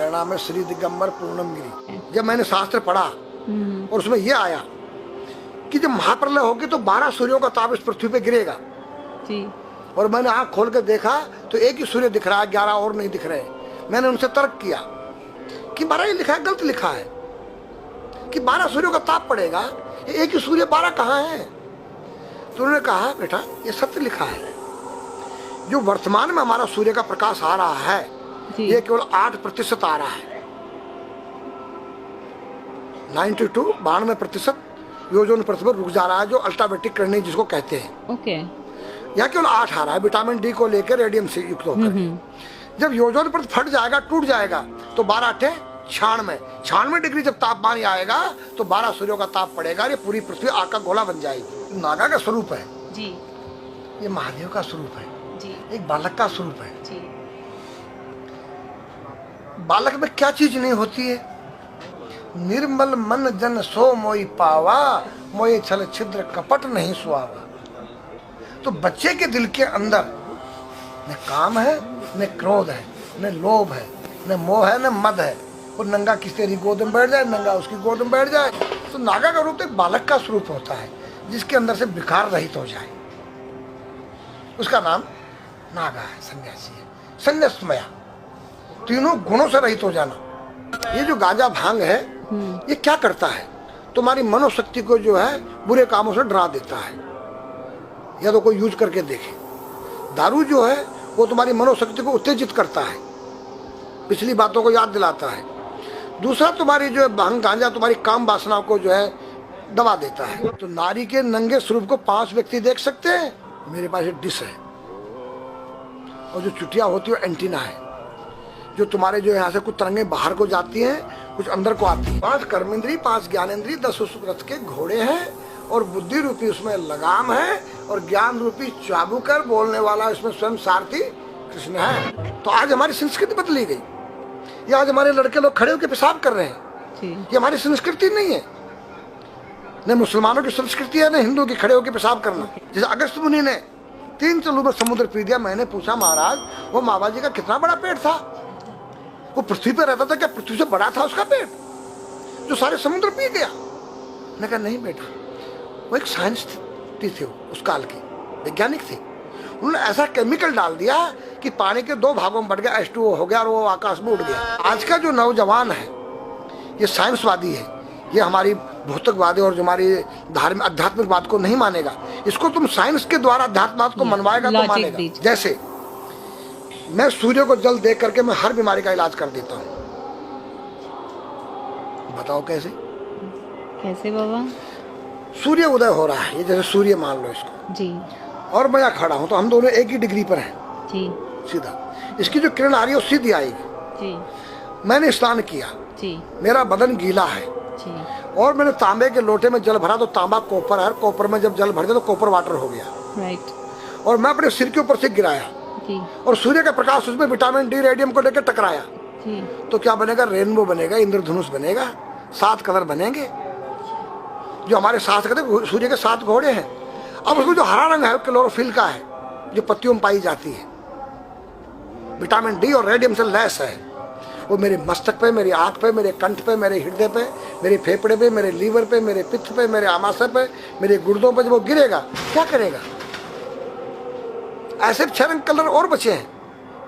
मेरा नाम है श्री दिगंबर पूर्णम गिरी। जब मैंने शास्त्र पढ़ा और उसमें यह आया कि जब महाप्रलय होगी तो 12 सूर्यों का ताप इस पृथ्वी पे गिरेगा जी। और मैंने आंख खोल के देखा तो एक ही सूर्य दिख रहा है, 11 और नहीं दिख रहे। मैंने उनसे तर्क किया कि 12 ही लिखा है, गलत लिखा है कि 12 सूर्यों का ताप पड़ेगा, एक ही सूर्य 12 कहाँ है? तो उन्होंने कहा बेटा ये सत्य लिखा है, जो वर्तमान में हमारा सूर्य का प्रकाश आ रहा है ये केवल 8% आ रहा है। 92% योजन पृथ्वी पर रुक जा रहा है, जो अल्ट्रावेटिक किरणें जिसको कहते हैं। ओके। यहाँ केवल 8 आ रहा है विटामिन डी को लेकर रेडियम से युक्त होकर। जब योजन पृथ्वी फट जाएगा, टूट जाएगा तो 12 96 डिग्री जब तापमान आएगा तो 12 सूर्यों का ताप पड़ेगा। ये पूरी पृथ्वी आग का गोला बन जाएगी। नागा का स्वरूप है जी, ये महादेव का स्वरूप है जी, एक बालक का स्वरूप है जी। बालक में क्या चीज नहीं होती है? निर्मल मन जन सो मोई पावा, मोई छल छिद्र कपट नहीं सुहावा। तो बच्चे के दिल के अंदर न काम है, न क्रोध है, न लोभ है, न मोह है, न मद है। वो नंगा किसी तेरी गोद में बैठ जाए, नंगा उसकी गोद में बैठ जाए। तो नागा का रूप एक बालक का स्वरूप होता है जिसके अंदर से विकार रहित हो जाए, उसका नाम नागा है, सन्यासी है, संन्यासमया, तीनों गुणों से रहित हो जाना। ये जो गांजा भांग है ये क्या करता है? तुम्हारी मनोशक्ति को जो है बुरे कामों से डरा देता है, या तो कोई यूज करके देखे। दारू जो है वो तुम्हारी मनोशक्ति को उत्तेजित करता है, पिछली बातों को याद दिलाता है। दूसरा तुम्हारी जो है भांग गांजा तुम्हारी काम वासनाओं को जो है दबा देता है। तो नारी के नंगे स्वरूप को 5 व्यक्ति देख सकते हैं। मेरे पास एक डिश है और जो चुटिया होती है एंटीना है, जो तुम्हारे जो यहाँ से कुछ तरंगें बाहर को जाती हैं, कुछ अंदर को आती है। 5 कर्मेंद्री, 5 ज्ञानेंद्री, 10 उस रथ के घोड़े हैं और बुद्धि रूपी उसमें लगाम है और ज्ञान रूपी चाबुकर बोलने वाला इसमें स्वयं सारथी कृष्ण है। तो आज हमारी संस्कृति बदली गई। ये आज हमारे लड़के लोग खड़े होकर पेशाब कर रहे हैं, ये हमारी संस्कृति नहीं है। न मुसलमानों की संस्कृति है, न हिंदू की खड़े होकर पेशाब करना। जैसे अगस्त मुनि ने 3 चलू में समुद्र पी दिया। मैंने पूछा महाराज वो मामा जी का कितना बड़ा पेट था? वो पृथ्वी पर रहता था, क्या पृथ्वी से बड़ा था उसका पेट जो सारे समुद्र पी गया? मैंने कहा नहीं बेटा, वो एक साइंटिस्ट थे, उस काल के वैज्ञानिक थे। उन्होंने ऐसा केमिकल डाल दिया कि पानी के 2 भागों में बढ़ गया, H2O हो गया और वो आकाश में उड़ गया। आज का जो नौजवान है ये साइंसवादी है, ये हमारी भौतिकवादी और जो हमारी धार्मिक आध्यात्मिक बात को नहीं मानेगा। इसको तुम साइंस के द्वारा अध्यात्म को मनवाएगा तो मानेगा। जैसे मैं सूर्य को जल देख करके मैं हर बीमारी का इलाज कर देता हूँ। बताओ कैसे? कैसे बाबा? सूर्य उदय हो रहा है, ये जैसे सूर्य मान लो इसको जी, और मैं यहाँ खड़ा हूँ तो हम दोनों एक ही डिग्री पर हैं जी, सीधा। इसकी जो किरण आ रही है वो सीधी आएगी। जी, मैंने स्नान किया, जी, मेरा बदन गीला है जी, और मैंने तांबे के लोटे में जल भरा तो तांबा कॉपर है, कॉपर में जब जल भर जाए तो कॉपर वाटर हो गया। राइट। और मैं अपने सिर के ऊपर से गिराया जी, और सूर्य का प्रकाश उसमें विटामिन डी रेडियम को लेकर टकराया जी, तो क्या बनेगा? रेनबो बनेगा, इंद्रधनुष बनेगा, 7 कलर बनेंगे। जो हमारे 7 कहते सूर्य के 7 घोड़े हैं। अब उसमें जो हरा रंग है क्लोरोफिल का है, जो पत्तियों में पाई जाती है, विटामिन डी और रेडियम से लैस है। वो मेरे मस्तक पे, मेरी आंख पे, मेरे कंठ पे, मेरे हृदय पे, मेरे फेफड़े पे, मेरे लीवर पे, मेरे पित्त पे, मेरे आमाशय पे, मेरे गुर्दों पे जब वो गिरेगा क्या करेगा? ऐसे 6 रंग कलर और बचे हैं,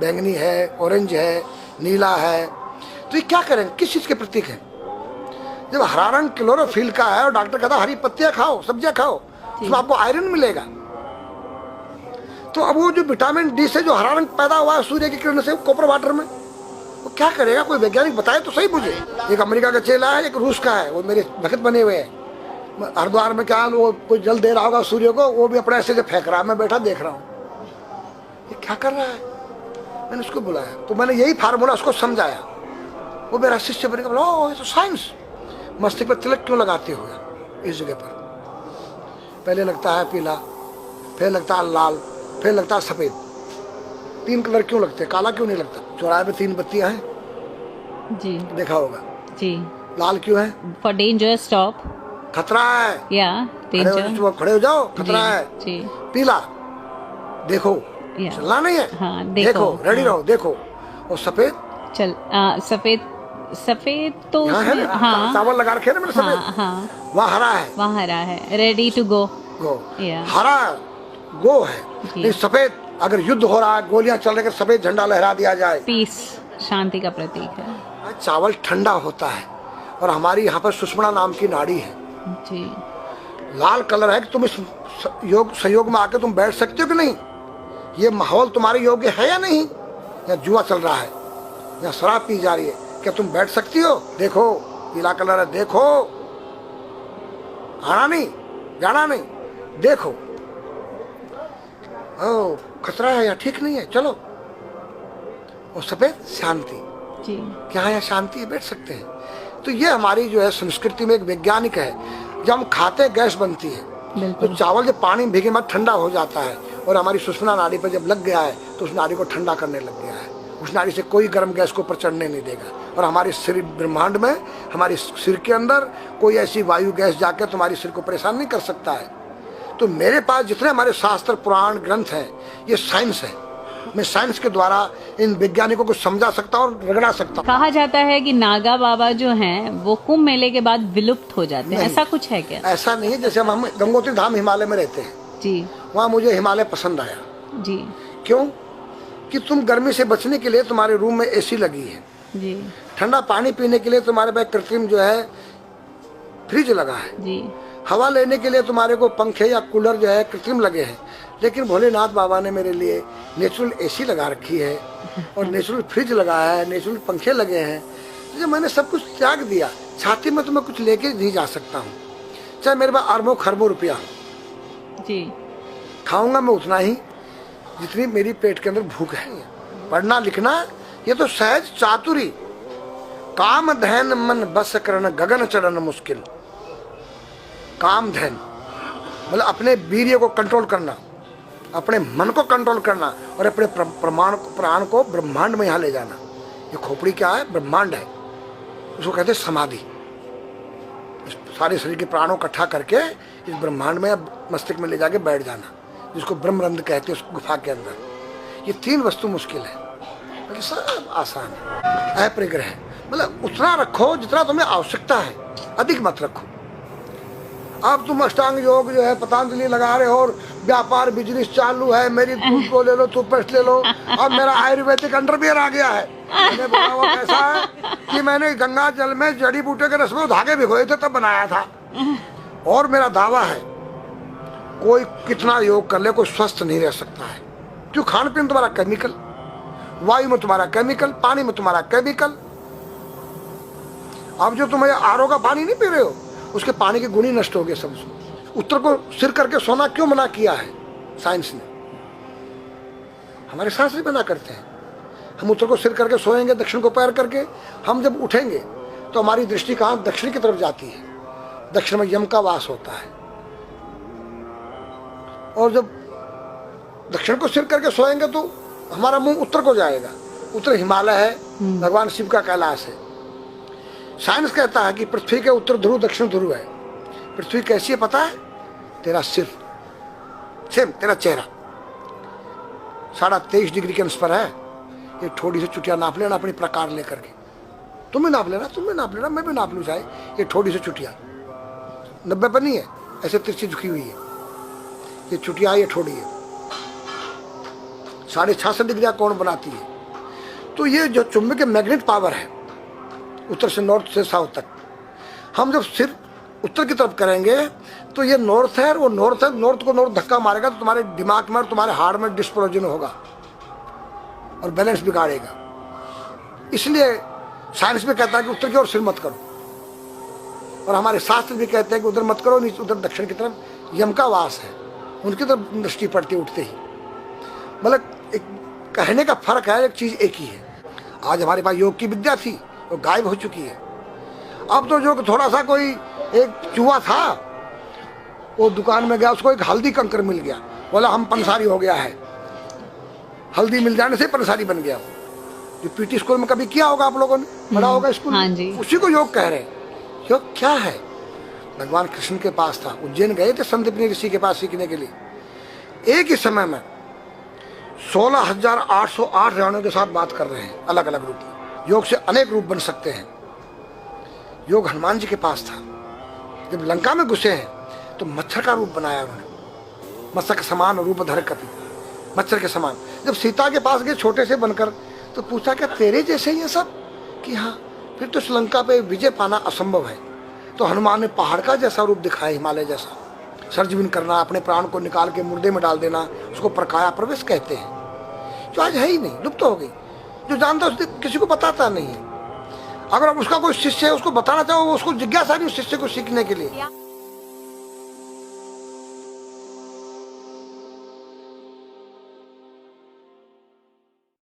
बैंगनी है, ऑरेंज है, नीला है। तो ये क्या करेंगे? किस चीज के प्रतीक है? जब हरा रंग क्लोरोफिल का है और डॉक्टर कहता हरी पत्तियां खाओ, सब्जियां खाओ, उसमें आपको आयरन मिलेगा। तो अब वो जो विटामिन डी से जो हरा रंग पैदा हुआ है सूर्य की किरण से कॉपर वाटर में, वो क्या करेगा? कोई वैज्ञानिक बताए तो सही मुझे। एक अमेरिका का चेला है, एक रूस का है, वो मेरे भक्त बने हुए हैं। हरिद्वार में क्या वो कोई जल दे रहा होगा सूर्य को, वो भी अपने ऐसे से फेंक रहा है, मैं बैठा देख रहा हूँ ये क्या कर रहा है। मैंने उसको बुलाया तो मैंने यही फार्मूला उसको समझाया। वो मेरा शिष्य बनेगा। बोला ओ ये तो साइंस। मस्तिष्क पर तिलक क्यों लगाते हो इस जगह पर? पहले लगता है पीला, फिर लगता है लाल, फिर लगता है सफेद। 3 कलर क्यों लगते हैं? काला क्यों नहीं लगता? चौराहे पे 3 बत्तियां हैं, जी देखा होगा जी। लाल क्यों है? फॉर डेंजर, स्टॉप, खतरा है, या डेंजर, खड़े हो जाओ, खतरा है जी। पीला देखो, चलना नहीं है, हाँ, देखो, रेडी रहो, देखो। और सफेद चल सफेद सफेद तो यहाँ है उसमें ना, हाँ चावल लगा रखे हैं ना मैंने हाँ सफेद, हाँ वहाँ हरा है, वहाँ हरा है, रेडी टू गो। गो, या हरा गो है। जी। नहीं सफेद, अगर युद्ध हो रहा है, गोलियां चल रही है, सफेद झंडा लहरा दिया जाए। पीस, शांति का प्रतीक है। चावल ठंडा होता है, और हमारी यहाँ पर सुषुम्ना नाम की नाड़ी है, जी लाल कलर है कि तुम इस योग सहयोग में आके तुम बैठ सकते हो कि नहीं, ये माहौल तुम्हारे योग्य है या नहीं, या जुआ चल रहा है, या शराब पी जा रही है, क्या तुम बैठ सकती हो? देखो पीला कलर है, देखो, आना नहीं जाना नहीं, देखो, ओ खतरा है या ठीक नहीं है, चलो। और सफेद शांति, जी क्या यहाँ शांति है, बैठ सकते हैं। तो ये हमारी जो है संस्कृति में एक वैज्ञानिक है, जब हम खाते हैं गैस बनती है, तो बिल्कुल। चावल जब पानी में भीगे बाद ठंडा हो जाता है, और हमारी सुषुम्ना नाड़ी पर जब लग गया है तो उस नाड़ी को ठंडा करने लग गया है, उस नाड़ी से कोई गर्म गैस को ऊपर चढ़ने नहीं देगा, और हमारे शरीर ब्रह्मांड में, हमारे सिर के अंदर कोई ऐसी वायु गैस जाकर तुम्हारे सिर को परेशान नहीं कर सकता है। तो मेरे पास जितने हमारे शास्त्र पुराण ग्रंथ हैं, ये साइंस है, मैं साइंस के द्वारा इन वैज्ञानिकों को समझा सकता हूँ और रगड़ा सकता हूँ। कहा जाता है कि नागा बाबा जो हैं वो कुंभ मेले के बाद विलुप्त हो जाते हैं, ऐसा कुछ है क्या? ऐसा नहीं है, जैसे हम गंगोत्री धाम हिमालय में रहते हैं, जी वहाँ मुझे हिमालय पसंद आया। जी क्यों? कि तुम गर्मी से बचने के लिए तुम्हारे रूम में एसी लगी है, जी ठंडा पानी पीने के लिए तुम्हारे पास कृत्रिम जो है फ्रिज लगा है, जी हवा लेने के लिए तुम्हारे को पंखे या कूलर जो है कृत्रिम लगे हैं, लेकिन भोलेनाथ बाबा ने मेरे लिए नेचुरल एसी लगा रखी है, और नेचुरल फ्रिज लगाया है, नेचुरल पंखे लगे हैं। तो जब मैंने सब कुछ त्याग दिया, छाती में तो मैं कुछ लेके नहीं जा सकता हूँ, चाहे मेरे पास अरबों खरबों रुपया हो, जी खाऊंगा मैं उतना ही जितनी मेरी पेट के अंदर भूख है। पढ़ना लिखना ये तो सहज चातुरी, काम धैन मन बस करन गगन चढ़न मुश्किल। काम धैन मतलब अपने वीर्य को कंट्रोल करना, अपने मन को कंट्रोल करना, और अपने प्राण को ब्रह्मांड में यहाँ ले जाना। ये खोपड़ी क्या है? ब्रह्मांड है, उसको कहते हैं समाधि। इस सारे शरीर के प्राणों इकट्ठा करके इस ब्रह्मांड में मस्तिष्क में ले जाके बैठ जाना, जिसको ब्रह्मरंध्र कहते हैं, उस गुफा के अंदर। ये तीन वस्तु मुश्किल है, बाकी सब आसान है। अपरिग्रह मतलब उतना रखो जितना तुम्हें आवश्यकता है, अधिक मत रखो। अब तुम अष्टांग योग जो है पतंजलि लगा रहे हो, और व्यापार बिजनेस चालू है, मेरी दूध को ले लो, टूथपेस्ट ले लो, अब मेरा आयुर्वेदिक अंडरवियर आ गया है। मैंने बोला वो कैसा है कि मैंने गंगा जल में जड़ी बूटे के रस में धागे भिगोए थे तब बनाया था, और मेरा दावा है कोई कितना योग कर ले कोई स्वस्थ नहीं रह सकता है। क्यों? खान पीन तुम्हारा केमिकल, वायु में तुम्हारा केमिकल, पानी में तुम्हारा केमिकल। अब जो तुम आरओ का पानी नहीं पी रहे हो, उसके पानी के गुण ही नष्ट हो गए सब। उत्तर को सिर करके सोना क्यों मना किया है साइंस ने? हमारे शास्त्र मना करते हैं। हम उत्तर को सिर करके सोएंगे, दक्षिण को पैर करके। हम जब उठेंगे तो हमारी दृष्टि कहाँ? दक्षिण की तरफ जाती है। दक्षिण में यम का वास होता है, और जब दक्षिण को सिर करके सोएंगे तो हमारा मुंह उत्तर को जाएगा। उत्तर हिमालय है, भगवान शिव का कैलाश है। साइंस कहता है कि पृथ्वी के उत्तर ध्रुव दक्षिण ध्रुव है। पृथ्वी कैसी है पता है? तेरा सिर, सेम तेरा चेहरा 23.5 डिग्री के अंश पर है। ये थोड़ी सी चुटिया नाप लेना अपनी प्रकार लेकर के, तुम भी नाप लेना, तुम भी नाप लेना, मैं भी नाप लूँ चाहे। ये थोड़ी सी चुटिया 90 पर नहीं है, ऐसे तिरछी झुकी हुई है। ये चुटिया, ये ठोड़ी है, 66.5 डिग्री का कोण बनाती है। तो ये जो चुंबक मैग्नेट पावर है उत्तर से नॉर्थ से साउथ तक, हम जब सिर उत्तर की तरफ करेंगे तो ये नॉर्थ है, और वो नॉर्थ है, नॉर्थ को नॉर्थ धक्का मारेगा तो तुम्हारे दिमाग में और तुम्हारे हार्ट में डिस्प्रोजन होगा और बैलेंस बिगाड़ेगा। इसलिए साइंस भी कहता है कि उत्तर की ओर सिर मत करो, और हमारे शास्त्र भी कहते हैं कि उधर मत करो, नीचे उधर दक्षिण की तरफ यम का वास है, उनकी तरफ दृष्टि पड़ती उठते ही। मतलब एक कहने का फर्क है, एक चीज एक ही है। आज हमारे पास योग की विद्या थी, वो गायब हो चुकी है। अब तो जो थोड़ा सा कोई एक चूहा था, वो दुकान में गया, उसको एक हल्दी कंकर मिल गया, बोला हम पंसारी हो गया है। हल्दी मिल जाने से पंसारी बन गया। जो पीटी स्कूल में कभी किया होगा आप लोगों ने, पढ़ा होगा स्कूल हाँ में, जी। उसी को योग कह रहे हैं। योग क्या है? भगवान कृष्ण के पास था, उज्जैन गए थे संदीपनी ऋषि के पास सीखने के लिए। एक ही समय में 16,808 रानियों के साथ बात कर रहे हैं, अलग अलग रूप में। योग से अनेक रूप बन सकते हैं। योग हनुमान जी के पास था। जब लंका में घुसे हैं तो मच्छर का रूप बनाया उन्होंने, मत्स्य के समान रूप धर कपि, मच्छर के समान। जब सीता के पास गए छोटे से बनकर तो पूछा क्या तेरे जैसे ही है सब? कि हाँ। फिर तो श्रीलंका पे विजय पाना असंभव है। तो हनुमान ने पहाड़ का जैसा रूप दिखाया, हिमालय जैसा। सर्जविन करना, अपने प्राण को निकाल के मुर्दे में डाल देना, उसको प्रकाया प्रवेश कहते हैं, जो आज है ही नहीं, लुप्त हो गई। जो जानता है किसी को बताता नहीं है। अगर उसका कोई शिष्य है उसको बताना चाहो, उसको जिज्ञासा नहीं उस शिष्य को सीखने के लिए।